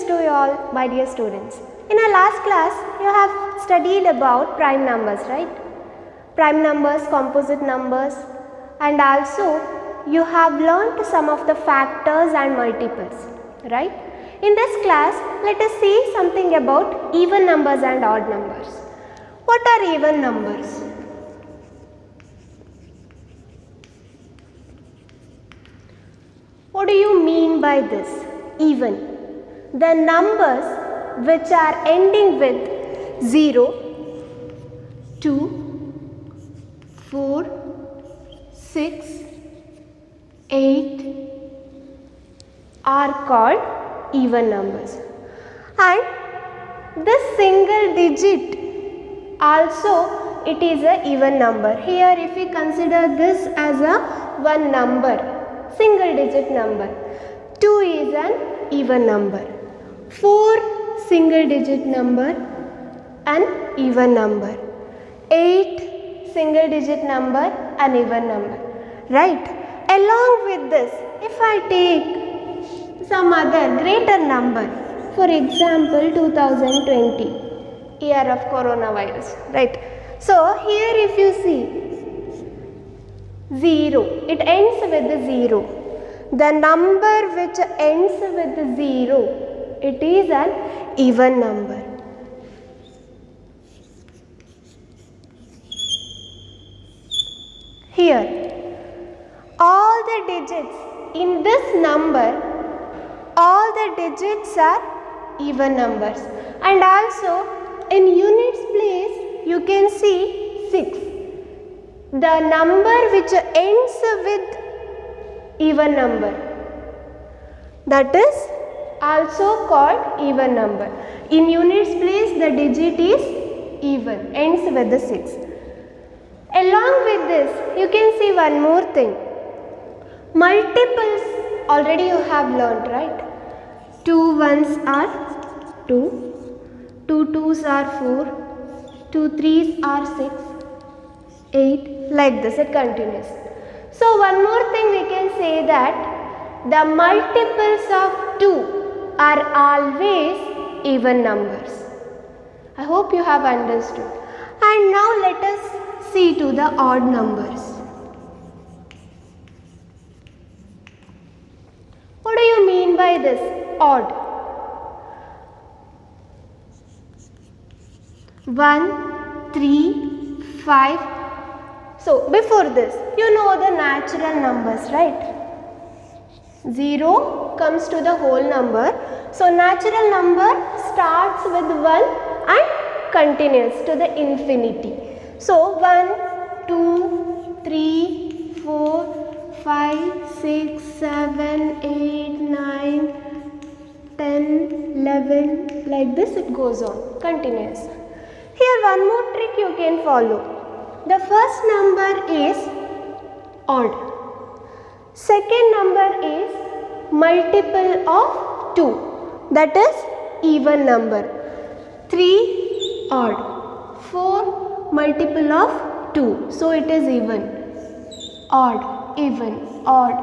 to you all, my dear students. In our last class, you have studied about prime numbers, right? Prime numbers, composite numbers, and also you have learnt some of the factors and multiples, right? In this class, let us see something about even numbers and odd numbers. What are even numbers? What do you mean by this? Even. The numbers which are ending with 0, 2, 4, 6, 8 are called even numbers. And this single digit also it is a even number. Here if we consider this as a one number, single digit number, 2 is an even number, 4 single digit number, an even number, 8 single digit number, an even number, right? Along with this, if I take some other greater number, for example 2020, year of coronavirus, right? So here if you see 0, it ends with the 0. The number which ends with the 0, it is an even number. Here, all the digits in this number, all the digits are even numbers. And also in units place, you can see 6. The number which ends with even number, that is also called even number. In units place, the digit is even, ends with the 6. Along with this, you can see one more thing. Multiples already you have learnt, right? 2 ones are 2, 2 twos are 4, 2 threes are 6, 8, like this it continues. So one more thing we can say that the multiples of 2 are always even numbers. I hope you have understood. And now let us see to the odd numbers. What do you mean by this odd? 1, 3, 5. So before this, you know the natural numbers, right? 0 comes to the whole number. So natural number starts with 1 and continues to the infinity. So 1, 2, 3, 4, 5, 6, 7, 8, 9, 10, 11, like this it goes on, continuous. Here one more trick you can follow. The first number is odd. Second number is multiple of 2, that is even number. 3 odd, 4 multiple of 2, so it is even. Odd, even, odd,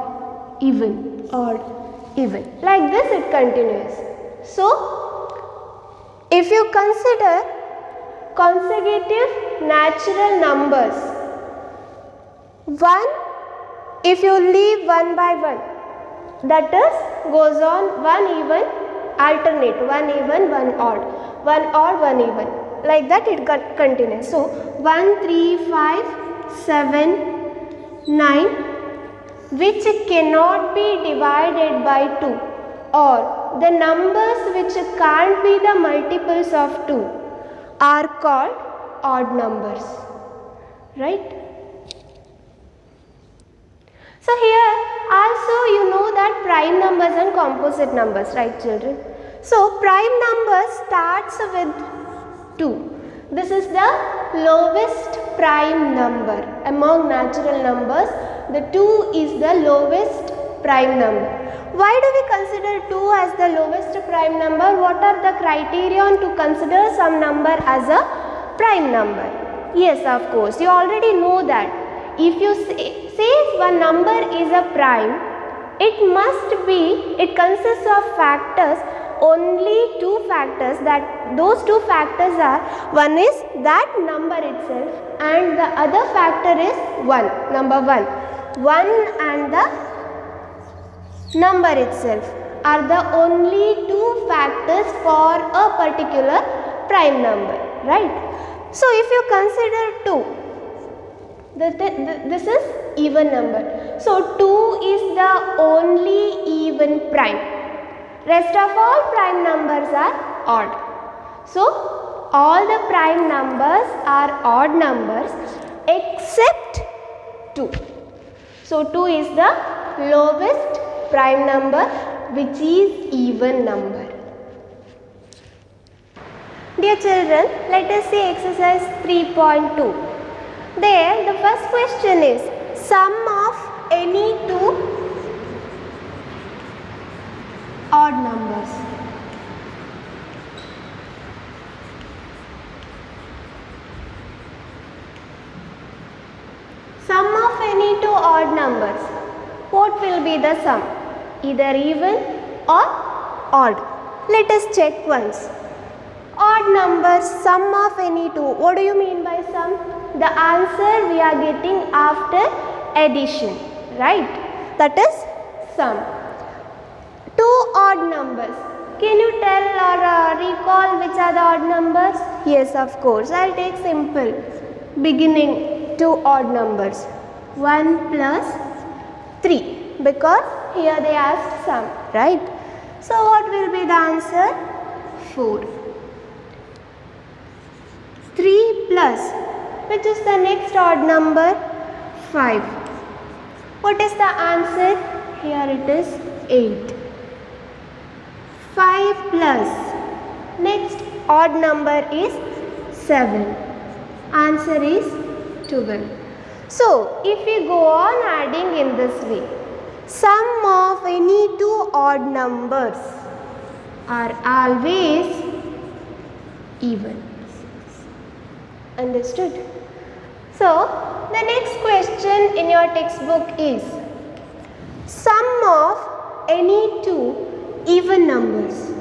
even, odd, even. Like this it continues. So, if you consider consecutive natural numbers, 1, if you leave 1 by 1, that is goes on 1 even, alternate 1 even, 1 odd, 1 odd, 1 even, like that it continues. So 1, 3, 5, 7, 9, which cannot be divided by 2, or the numbers which can't be the multiples of 2 are called odd numbers, right? So here also you know that prime numbers and composite numbers, right children? So prime number starts with 2. This is the lowest prime number among natural numbers. The 2 is the lowest prime number. Why do we consider 2 as the lowest prime number? What are the criterion to consider some number as a prime number? Yes, of course, you already know that. If you say one number is a prime, it consists of factors only two factors, that those two factors are, one is that number itself and the other factor is 1, number 1. 1 and the number itself are the only two factors for a particular prime number, right? So if you consider 2, this is even number. So 2 is the only even prime. Rest of all prime numbers are odd. So all the prime numbers are odd numbers except 2. So 2 is the lowest prime number, which is even number. Dear children, let us see exercise 3.2. There the first question is sum of any two odd numbers. Sum of any two odd numbers. What will be the sum? Either even or odd. Let us check once. Odd numbers, sum of any two. What do you mean by sum? The answer we are getting after addition, right? That is sum. Two odd numbers. Can you tell or recall which are the odd numbers? Yes, of course. I'll take simple. Beginning two odd numbers. 1 plus 3. Because here they asked sum, right? So what will be the answer? 4. 3 plus, which is the next odd number? 5. What is the answer? Here it is 8. 5 plus, next odd number is 7. Answer is 12. So if we go on adding in this way, sum of any two odd numbers are always even. Understood? So the next question in your textbook is sum of any two even numbers.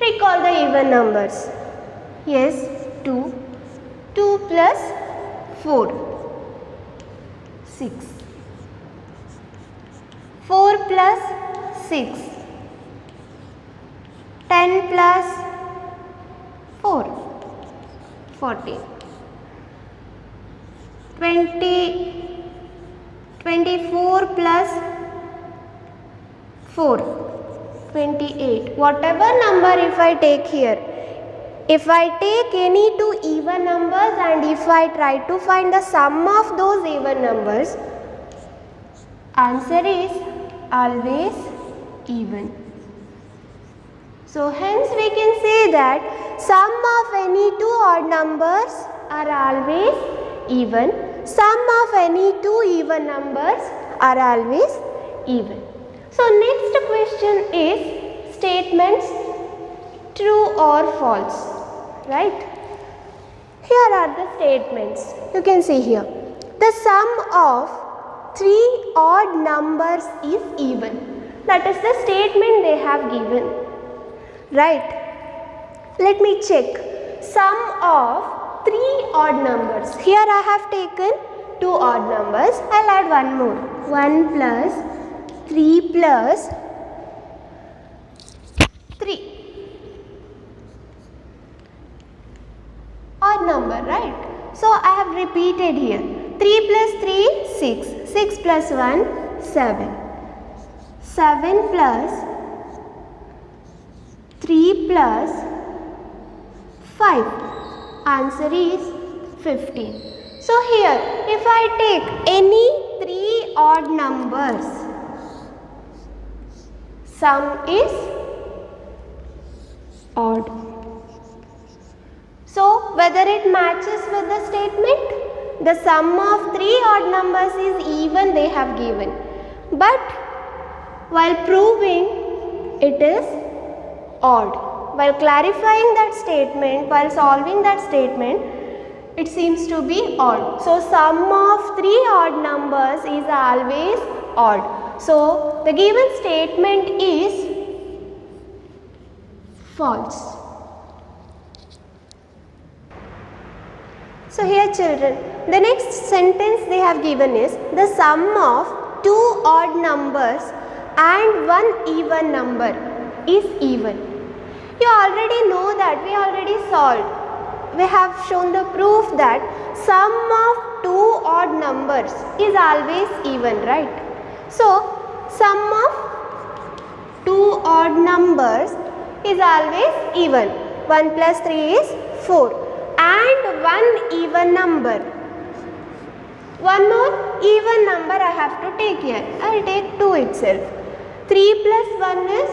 Recall the even numbers. Yes, 2. 2 plus 4. 6. 4 plus 6. 10 plus 4. 14. 24 plus 4. 28. Whatever number if I take here, if I take any two even numbers and if I try to find the sum of those even numbers, answer is always even. So hence we can say that sum of any two odd numbers are always even. Sum of any two even numbers are always even. So next question is statements true or false. Right? Here are the statements. You can see here. The sum of three odd numbers is even. That is the statement they have given. Right? Let me check. Sum of three odd numbers. Here I have taken two odd numbers. I'll add one more. 1 plus 3 plus 3. Odd number, right? So I have repeated here. 3 plus 3, 6. 6 plus 1, 7. 7 plus 3 plus 5. Answer is 15. So here, if I take any three odd numbers, sum is odd. So whether it matches with the statement, the sum of three odd numbers is even they have given. But while proving, it is odd. While clarifying that statement, while solving that statement, it seems to be odd. So sum of three odd numbers is always odd. So the given statement is false. So here children, the next sentence they have given is the sum of two odd numbers and one even number is even. You already know that, we already solved. We have shown the proof that sum of two odd numbers is always even, right? So sum of two odd numbers is always even. 1 plus 3 is 4. And one even number. One more even number I have to take here. I will take 2 itself. 3 plus 1 is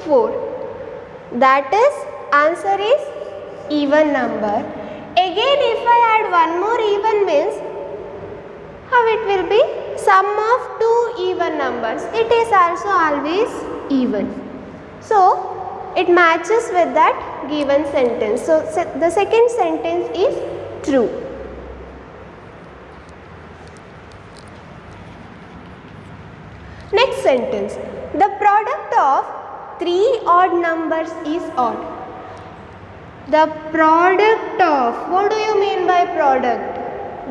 4. That is, answer is even number. Again, if I add one more even means, how it will be? Sum of two even numbers. It is also always even. So it matches with that given sentence. So the second sentence is true. Next sentence. The product of three odd numbers is odd. The product of, what do you mean by product?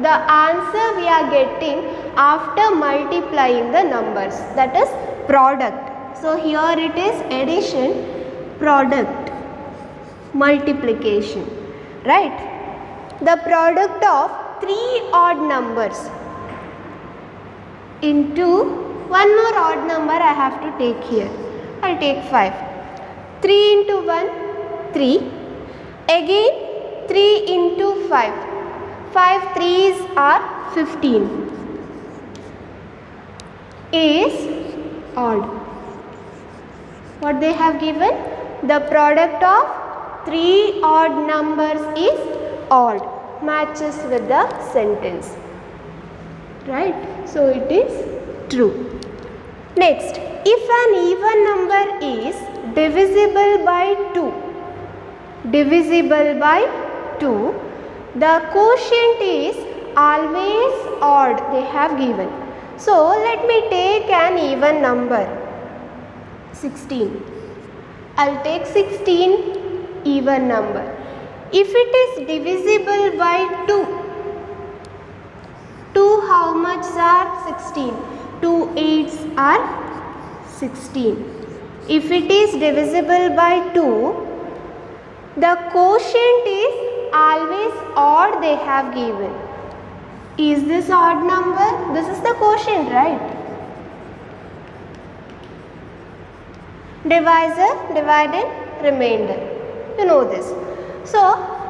The answer we are getting after multiplying the numbers, that is product. So here it is addition, product, multiplication, right? The product of three odd numbers into one more odd number I have to take here. I will take 5. 3 into 1, 3. Again 3 into 5. 5 3s are 15. Is odd. What they have given? The product of three odd numbers is odd. Matches with the sentence. Right? So it is true. Next, if an even number is divisible by 2, the quotient is always odd, they have given. So let me take an even number, 16. I will take 16 even number. If it is divisible by 2 how much are 16? 2 8s are 16. If it is divisible by 2, the quotient is always odd, they have given. Is this odd number? This is the quotient, right? Divisor, divided, remainder. You know this. So,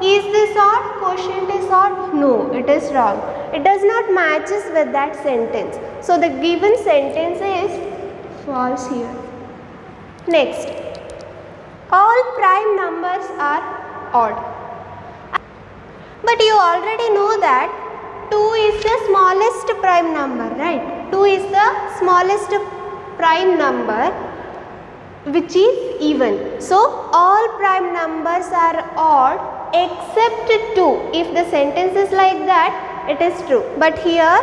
is this odd? Quotient is odd? No, it is wrong. It does not matches with that sentence. So, the given sentence is false here. Next, all prime numbers are odd. But you already know that 2 is the smallest prime number, right? 2 is the smallest prime number which is even. So, all prime numbers are odd except 2. If the sentence is like that, it is true. But here,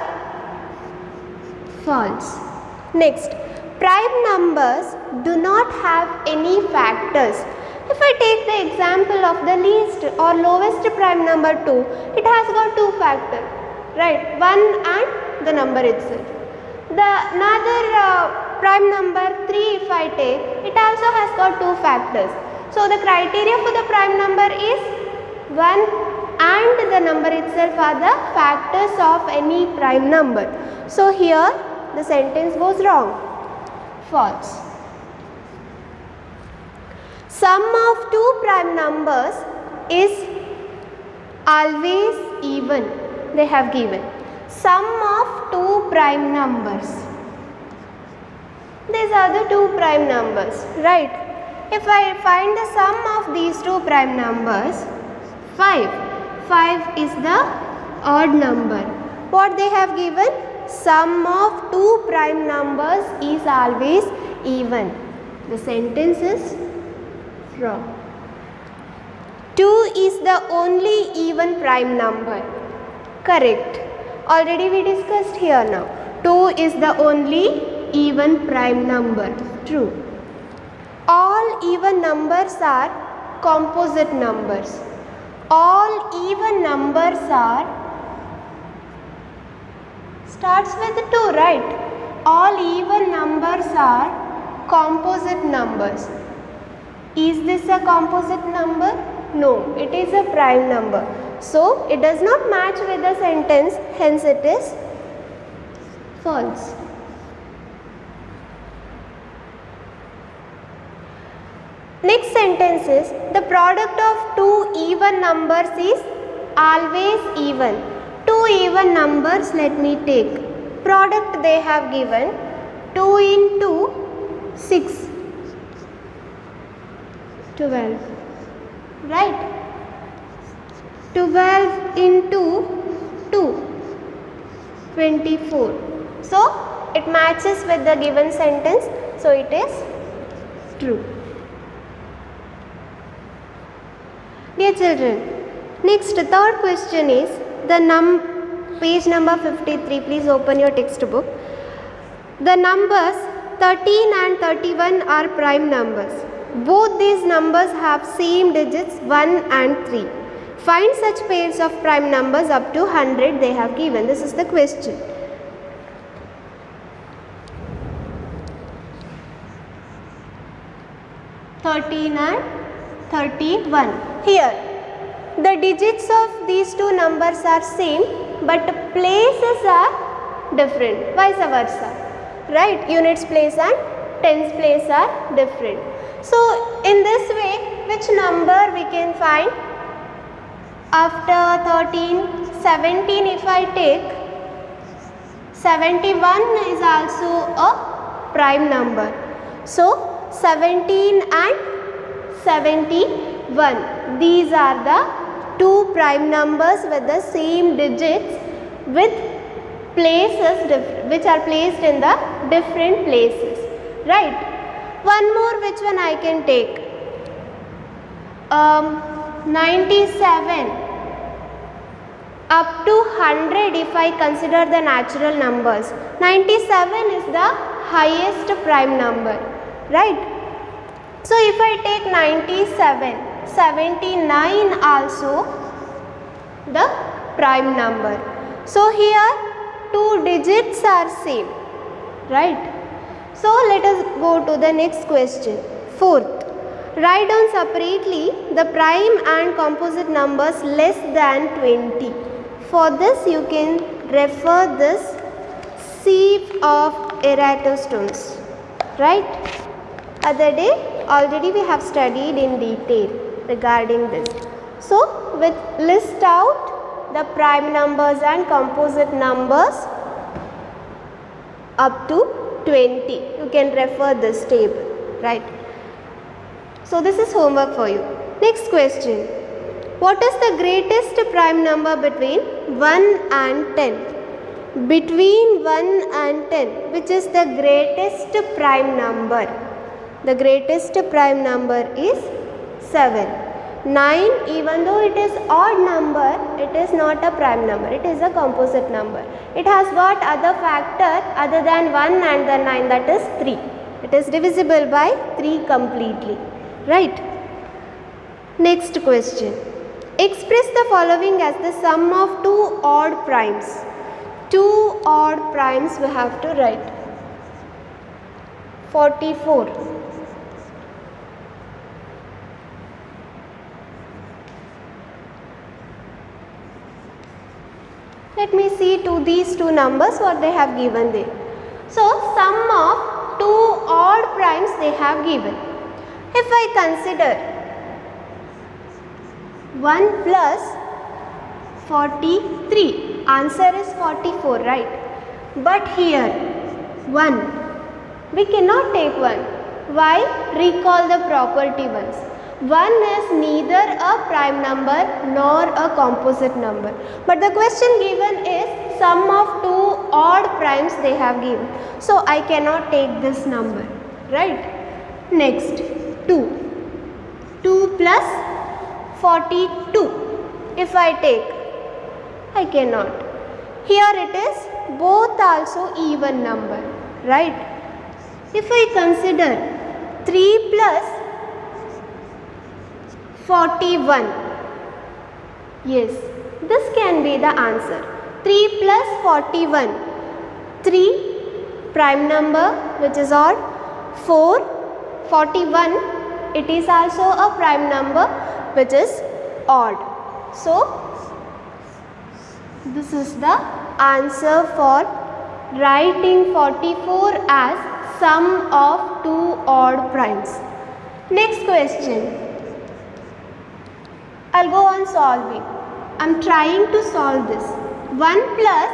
false. Next, prime numbers do not have any factors. If I take the example of the least or lowest prime number 2, it has got 2 factors, right? 1 and the number itself. Another prime number 3 if I take, it also has got 2 factors. So the criteria for the prime number is 1 and the number itself are the factors of any prime number. So here the sentence goes wrong. False. Sum of two prime numbers is always even. They have given. Sum of two prime numbers. These are the two prime numbers, right? If I find the sum of these two prime numbers, 5. 5 is the odd number. What they have given? Sum of two prime numbers is always even. The sentence is wrong. 2 is the only even prime number. Correct. Already we discussed here now. 2 is the only even prime number. True. All even numbers are composite numbers. All even numbers are starts with 2, right? All even numbers are composite numbers. Is this a composite number? No, it is a prime number. So it does not match with the sentence, hence it is false. Next sentence is, the product of two even numbers is always even. Two even numbers, let me take. Product they have given 2 into 6, 12, right? 12 into 2, 24. So it matches with the given sentence, so it is true. Dear children, next third question is the page number 53. Please open your textbook. The numbers 13 and 31 are prime numbers. Both these numbers have same digits 1 and 3. Find such pairs of prime numbers up to 100 they have given. This is the question. (13) and 31. Here, the digits of these two numbers are same, but places are different, vice versa, right? Units place and tens place are different. So in this way, which number we can find? After 13, 17 if I take, 71 is also a prime number. So 17 and 71, these are the two prime numbers with the same digits with places which are placed in the different places, right? One more, which one I can take? 97 up to 100 if I consider the natural numbers. 97 is the highest prime number, right? So if I take 97, 79 also the prime number. So here two digits are same, right? So let us go to the next question. Fourth, write down separately the prime and composite numbers less than 20. For this you can refer this sieve of Eratosthenes, right? Other day already we have studied in detail regarding this. So with list out the prime numbers and composite numbers up to 20. You can refer this table, right? So this is homework for you. Next question. What is the greatest prime number between 1 and 10? Between 1 and 10, which is the greatest prime number? The greatest prime number is 7. 9, even though it is odd number, it is not a prime number, it is a composite number. It has got other factor other than 1 and the 9, that is 3. It is divisible by 3 completely, right? Next question. Express the following as the sum of two odd primes. Two odd primes we have to write. 44. Let me see to these two numbers what they have given there. So sum of two odd primes they have given. If I consider 1 plus 43, answer is 44, right? But here 1, we cannot take 1. Why? Recall the property once. 1 is neither a prime number nor a composite number. But the question given is sum of two odd primes they have given. So I cannot take this number, right? Next, 2. 2 plus 42. If I take, I cannot. Here it is both also even number, right? If I consider 3 plus 41, yes, this can be the answer. 3 plus 41, 3 prime number which is odd, 4, 41, it is also a prime number which is odd. So, this is the answer for writing 44 as sum of two odd primes. Next question. I'll go on solving. I'm trying to solve this. 1 plus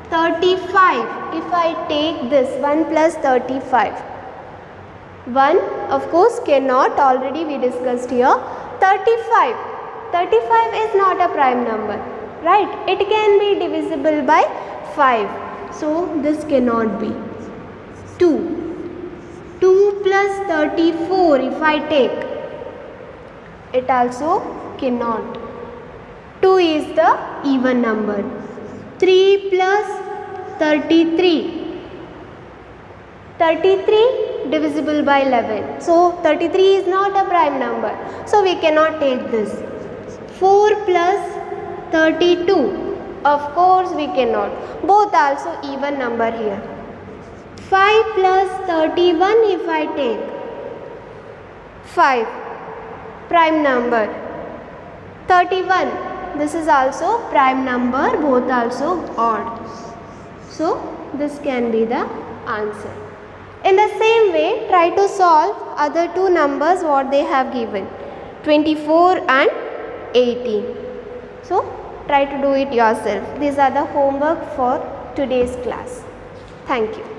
35. If I take this 1 plus 35. 1 of course cannot, already we discussed here. 35. 35 is not a prime number, right? It can be divisible by 5. So this cannot be. 2. 2 plus 34 if I take, it also cannot. 2 is the even number. 3 plus 33. 33 divisible by 11. So 33 is not a prime number. So we cannot take this. 4 plus 32. Of course we cannot. Both also even number here. 5 plus 31 if I take. 5. Prime number. 31. This is also prime number. Both also odd. So this can be the answer. In the same way, try to solve other two numbers what they have given, 24 and 18. So try to do it yourself. These are the homework for today's class. Thank you.